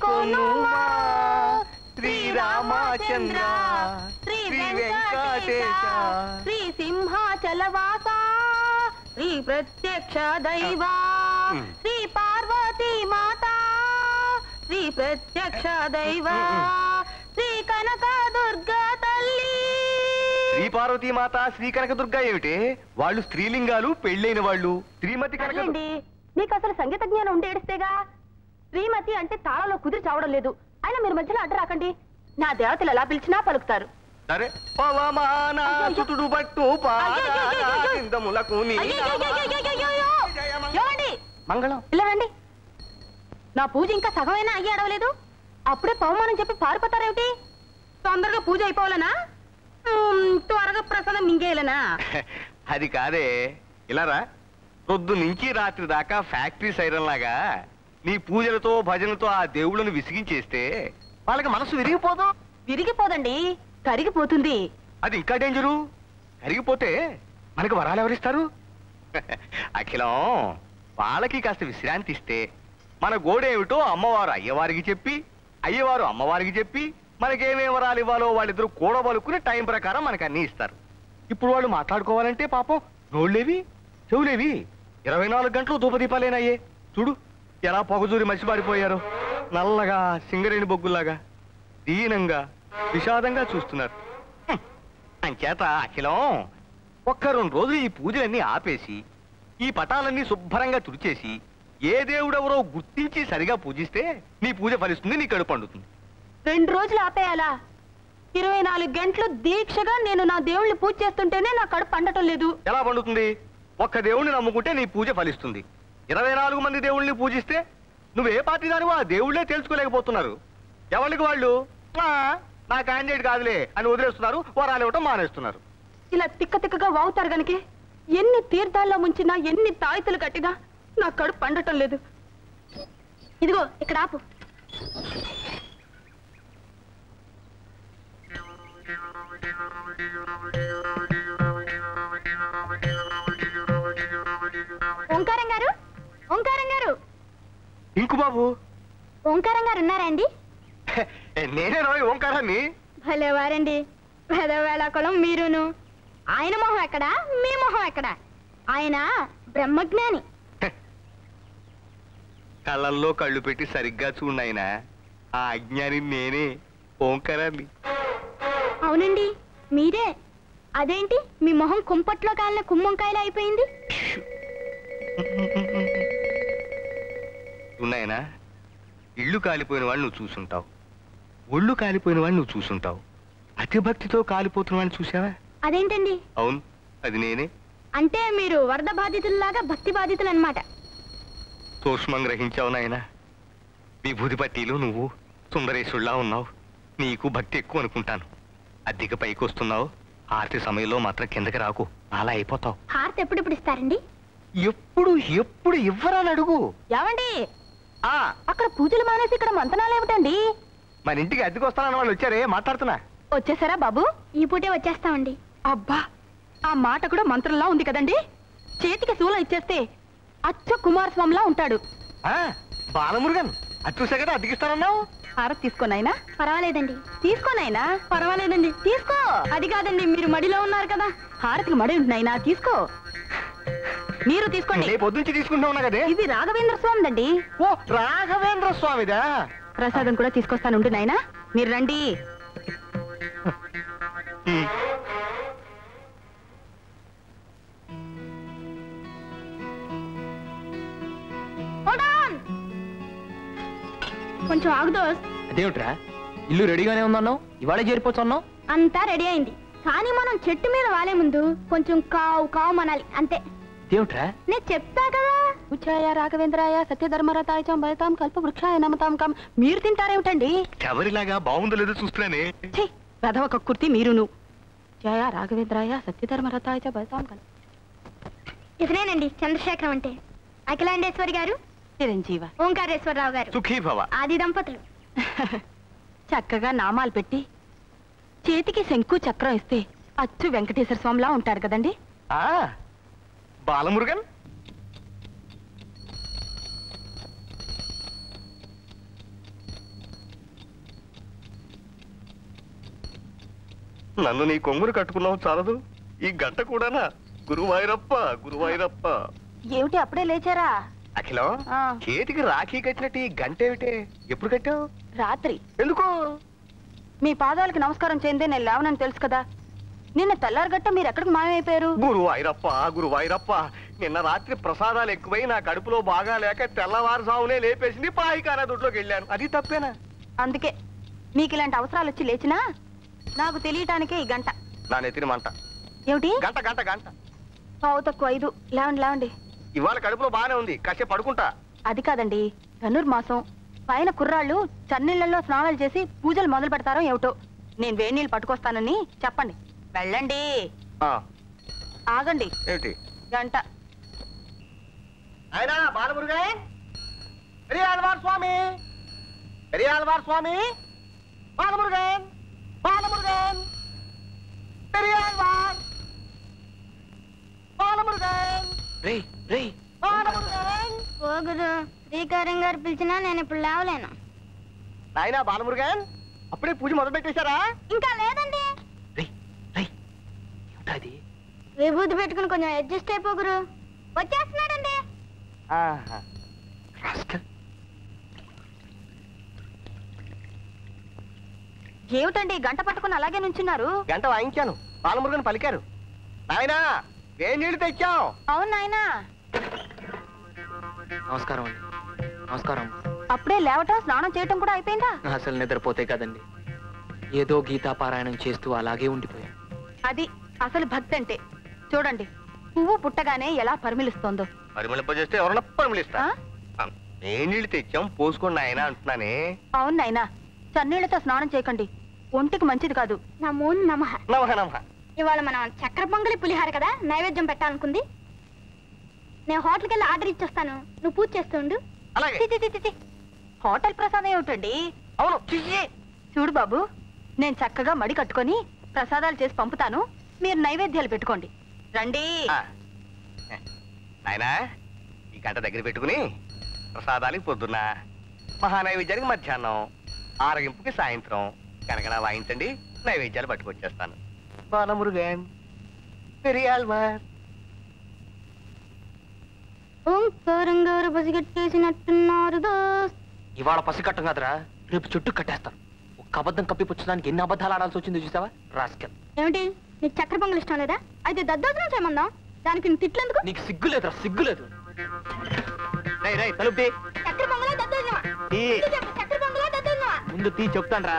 కొనుమా శ్రీరామచంద్ర శ్రీ వెంకటేశ శ్రీ సింహాచలవాస శ్రీ ప్రత్యక్ష దైవా శ్రీ పార్వతీ మాత శ్రీ ప్రత్యక్ష దైవా శ్రీ కనక దుర్గా తల్లి. శ్రీ పార్వతీ మాత శ్రీ కనక దుర్గా ఏమిటి? వాళ్ళు స్త్రీలింగాలు, పెళ్ళైన వాళ్ళు. శ్రీమతి కనక. నీకు అసలు సంగీత జ్ఞానం ఉండి ఏడిస్తేగా. శ్రీమతి అంటే తాళంలో కుదిరి చావడం లేదు. అయినా మీరు మధ్యలో అడ్డు రాకండి. నా దేవతలు ఎలా పిలిచినా పలుకుతారు. సరే పవమానాసుతుడు పట్టు పాదములకు మంగళం. ఇలా రండి. నా పూజ ఇంకా సగమైనా అయ్యి అడవలేదు. అప్పుడే పవమానం చెప్పి పారిపోతారేమిటి? తొందరగా పూజ అయిపోవాలనా? త్వరగా ప్రసాదం మింగేయాలనా? అది కాదే, ఇలారా. పొద్దు నుంచి రాత్రి దాకా ఫ్యాక్టరీ సైరన్ లాగా నీ పూజలతో భజనతో ఆ దేవుళ్ళను విసిగించేస్తే వాళ్ళకి మనసు విరిగిపోదు. విరిగిపోదండి, కరిగిపోతుంది. అది ఇంకా డేంజరు. కరిగిపోతే మనకు వరాలు ఎవరిస్తారు? అఖిలం, వాళ్ళకి కాస్త విశ్రాంతి ఇస్తే మన గోడేమిటో అమ్మవారు అయ్యవారికి చెప్పి, అయ్యవారు అమ్మవారికి చెప్పి మనకేమేం వరాలు ఇవ్వాలో వాళ్ళిద్దరూ కూడబలుకుని టైం ప్రకారం మనకు అన్ని ఇస్తారు. ఇప్పుడు వాళ్ళు మాట్లాడుకోవాలంటే పాపం నోళ్ళేవి చెవులేవి 24 గంటలు ధూపదీపాలేనాయే. చూడు ఎలా పొగజూరి మసిబారిపోయారో. నల్లగా సింగరేణి బొగ్గుల్లాగా దీనంగా విషాదంగా చూస్తున్నారు. అంచేత అఖిలం, ఒక్క 2 రోజులు ఈ పూజలన్నీ ఆపేసి ఈ పటాలన్నీ శుభ్రంగా తుడిచేసి ఏ దేవుడెవరో గుర్తించి సరిగా పూజిస్తే నీ పూజ ఫలిస్తుంది, నీ కడుపు పండుతుంది. 2 రోజులు ఆపేయాలా? 24 గంటలు దీక్షగా నేను నా దేవుళ్ళని పూజ చేస్తుంటేనే నా కడుపు పండటం లేదు. ఎలా పండుతుంది? ఒక్క దేవుణ్ణి నమ్ముకుంటే నీ పూజ ఫలిస్తుంది. 24 మంది దేవుళ్ళని పూజిస్తే నువ్వే పార్టీ దానివో ఆ దేవుళ్ళే తెలుసుకోలేకపోతున్నారు. ఎవరికి వాళ్ళు నా క్యాండిడేట్ కాదులే అని వదిలేస్తున్నారు, వరాలు ఇవ్వటం మానేస్తున్నారు. ఇలా తిక్క తిక్కగా వాగుతారు గనుక ఎన్ని తీర్థాల్లో ముంచినా, ఎన్ని తాయితులు కట్టినా నా కడుపు పండటం లేదు. ఇదిగో ఇక్కడ ఆపు. ఓంకారం గారు, ఓంకారం గారు. ఇంకు బాబు. ఓంకారం గారు ఉన్నారా అండి? నేనే రోయ్ ఓంకారాన్ని. భలేవారండి, పెదవేళకులం మీరును. ఆయన మొహం ఎక్కడా, మీ మొహం ఎక్కడా? ఆయన బ్రహ్మజ్ఞాని. కళ్ళల్లో కళ్ళు పెట్టి సరిగ్గా చూడాయన. ఆ అజ్ఞాని నేనే, ఓంకారాన్ని. అవునండి, మీరే. అదేంటి మీ మొహం కుంపట్లో కాలిన కుమ్మంకాయలు అయిపోయింది? ఉన్నాయనా, ఇళ్ళు కాలిపోయిన వాళ్ళు నువ్వు చూసుంటావు, ఒళ్ళు కాలిపోయిన వాళ్ళు నువ్వు చూసుంటావు. అతి భక్తితో కాలిపోతున్న వాడిని చూసావా? అదేంటండి? అవును, అది నేనే. అంటే మీరు వరద బాధితుల్లాగా భక్తి బాధితులు అన్నమాట. సూక్ష్మం గ్రహించావు నాయన. విభూతి పట్టీలు నువ్వు సుందరేశుల్లా ఉన్నావు. నీకు భక్తి ఎక్కువ అనుకుంటాను. అద్దెకి పైకి వస్తున్నావు, ఆరతి సమయంలో మాత్రం కిందకి రాకు, అలా అయిపోతావు. హారతి ఎప్పుడెప్పుడు ఇస్తారండి? ఎప్పుడు ఎప్పుడు ఇవ్వరాని అడుగు. ఏమండి, అక్కడ పూజలు మానేసి ఇక్కడ మంతనాలు ఏమిటండి? మన ఇంటికి అద్దెకి వస్తానన్న వాళ్ళు వచ్చారే, మాట్లాడుతున్నా. వచ్చేసారా బాబు? ఈ పూటే వచ్చేస్తామండి. అబ్బా, ఆ మాట కూడా మంత్రంలా ఉంది కదండి. చేతికి శూలం ఇచ్చేస్తే అచ్చ కుమారస్వామిలా ఉంటాడు. బాలమురుగన్, అది చూసా కదా అద్దెకిస్తానన్నావు. హారతి తీసుకోనైనా? పర్వాలేదండి. తీసుకోనైనా? పర్వాలేదండి. తీసుకో. అది కాదండి, మీరు మడిలో ఉన్నారు కదా, హారతికి మడి ఉంటున్నాయినా, తీసుకో. మీరు తీసుకోండి. పొద్దుంచి తీసుకుంటా ఉన్నా కదే. ఇది రాఘవేంద్ర స్వామిదండి. ఓ, రాఘవేంద్ర స్వామిదా? ప్రసాదం కూడా తీసుకొస్తానుండు నాయనా, మీరు రండి. కొంచెం ఆగుదోస్. అదేమిట్రా, ఇల్లు రెడీగానే ఉందన్నావు, ఇవాళ చేరిపోతున్నావు. అంతా రెడీ అయింది, కానీ మనం చెట్టు మీద వాలే ముందు కొంచెం కావు కావు మనాలి అంతే. అదేమిట్రా? నేను చెప్తా కదా. ఉచ్చాయ రాఘవేంద్రాయ సత్యధర్మరతాయ చ భయతాం కల్ప వృక్షాయ నమతాం కాం. మీరు తింటారేమిటండి? ఎవరిలాగా బాగుందో లేదో చూస్తున్నానే. రథవ కక్కుర్తి మీరును. జయ రాఘవేంద్రాయ సత్యధర్మరతాయ చ భయతాం కల్ప. ఇతనేనండి చంద్రశేఖరం అంటే. అఖిలాండేశ్వరి గారు, చిరంజీవ. ఓంకారేశ్వరరావు గారు, సుఖీ భవ. ఆది దంపతులు. చక్కగా నామాలు పెట్టి చేతికి శంకు చక్రం ఇస్తే అచ్చు వెంకటేశ్వర స్వామిలా ఉంటారు కదండి. బాలమురుగన్, నన్ను నీ కొంగురు కట్టుకున్నావు చాలదు, ఈ గంట కూడానా? గురువాయూరప్ప గురువాయూరప్ప. ఏమిటి అప్పుడే లేచారా? అఖిలం, చేతికి రాఖీ కట్టినట్టు ఈ గంట ఏమిటి? ఎప్పుడు కట్టావు? రాత్రి. ఎందుకు? మీ పాదాలకు నమస్కారం చేయందే నేను లేవనని తెలుసు కదా. నిన్న తెల్లారగట్ట మీరు ఎక్కడికి మాయమైపోయారు? గురువాయూరప్ప గురువాయూరప్ప, నిన్న రాత్రి ప్రసాదాలు ఎక్కువై నా కడుపులో బాగా లేక తెల్లవారుజామునే లేపేసింది, పాయికారా దొడ్లోకి వెళ్ళాను. అది తప్పేనా? అందుకే మీకు ఇలాంటి అవసరాలు వచ్చి లేచినా నాకు తెలియటానికే ఈ గంట. నా నెత్తిన మంట. ఏమిటి? గంట గంట గంట. పావు తక్కువ 5. లేవండి లేవండి. ఇవాళ కడుపులో బాగానే ఉంది, కాసేపు పడుకుంటా. అది కాదండి, ధనుర్మాసం పైన కుర్రాళ్ళు చన్నీళ్లలో స్నానాలు చేసి పూజలు మొదలు పెడతారో ఏమిటో. నేను వేడి నీళ్ళు పట్టుకొస్తానని చెప్పండి. వెళ్ళండి. ఆగండి. ఏంటి? గంట. అయినా బాలమురుగన్, పెరియాళ్వార్ స్వామి, పెరియాళ్వార్ స్వామి, బాలమురుగన్, బాలమురుగన్, పెరియాళ్వార్, బాలమురుగన్, బాలమురుగన్. ఓగురు శ్రీకారం గారు పిలిచినా నేను ఇప్పుడు లేవలేను. నాయనా బాలమురుగన్, అప్పుడే పూజ మొదలు పెట్టేశారా? ఇంకా లేదండి. విభూతి పెట్టుకుని కొంచెం అడ్జస్ట్ అయిపోగురు. వచ్చేస్తున్నాడండి. ఏమిటండి గంట పట్టుకుని అలాగే నుంచున్నారు? గంట వాయించాను, బాలమురుగన్ పలికారు. నాయనా వేడి నీళ్ళు తెచ్చాం. అవును నాయనా. నమస్కారం అండి. నమస్కారం. అప్పుడే లేవటం స్నానం చేయటం కూడా అయిపోయిందా? అసలు నిద్రపోతే కదండి, ఏదో గీతా పారాయణం చేస్తూ అలాగే ఉండిపోయాను. అది అసలు భక్తి అంటే. చూడండి పువ్వు పుట్టగానే ఎలా పరిమిళిస్తోందో. పరిమళింపజేస్తే ఎవరన్నా పరిమళిస్తా? వేడి నీళ్ళు తెచ్చాం, పోసుకోండి నాయనా అంటున్నానే. అవును నాయనా, చన్నీళ్లతో స్నానం చేయకండి, ఒంటికి మంచిది కాదు. నమో నమః. నమః నమః. ఇవాళ మనం చక్కెర పొంగలి పులిహార కదా నైవేద్యం పెట్టాలనుకుంది. నేను హోటల్కి వెళ్ళి ఆర్డర్ ఇచ్చేస్తాను, నువ్వు పూజ చేస్తుండు. అలాగే. హోటల్ ప్రసాదం ఏమిటండి? అవును. చూడు బాబు, నేను చక్కగా మడి కట్టుకొని ప్రసాదాలు చేసి పంపుతాను, మీరు నైవేద్యాలు పెట్టుకోండి. రండి. నాయనా ఈ గంట దగ్గర పెట్టుకుని ప్రసాదాలకి పొద్దున్న, మహానైవేద్యానికి మధ్యాహ్నం, ఆరగింపుకి సాయంత్రం కనకన వాయించండి, నైవేద్యాలు పట్టుకొచ్చేస్తాను. బాలమురుగన్, పెరియాళ్వార్. ఓంకారం గారు పసిగట్టేసినట్టున్నారు దోస్త్. ఇవాళ పసికట్టం కాదురా, రేపు చుట్టూ కట్టేస్తాను. ఒక్క అబద్ధం కప్పిపుచ్చడానికి ఎన్ని అబద్ధాలు ఆడాల్సి వచ్చిందో చూసావా రాస్కెల్. ఏమిటి నీకు చక్కెర పొంగల్ ఇష్టం లేదా? అయితే దద్దోజనం చేయమందాం, దానికి నువ్వు తిట్లేందుకు? నీకు సిగ్గులేదురా, సిగ్గులేదు. చక్కెర పొంగలా దద్దోజనమా? చక్కెర పొంగలా దద్దోజనమా? ముందు తీ చెప్తాను రా.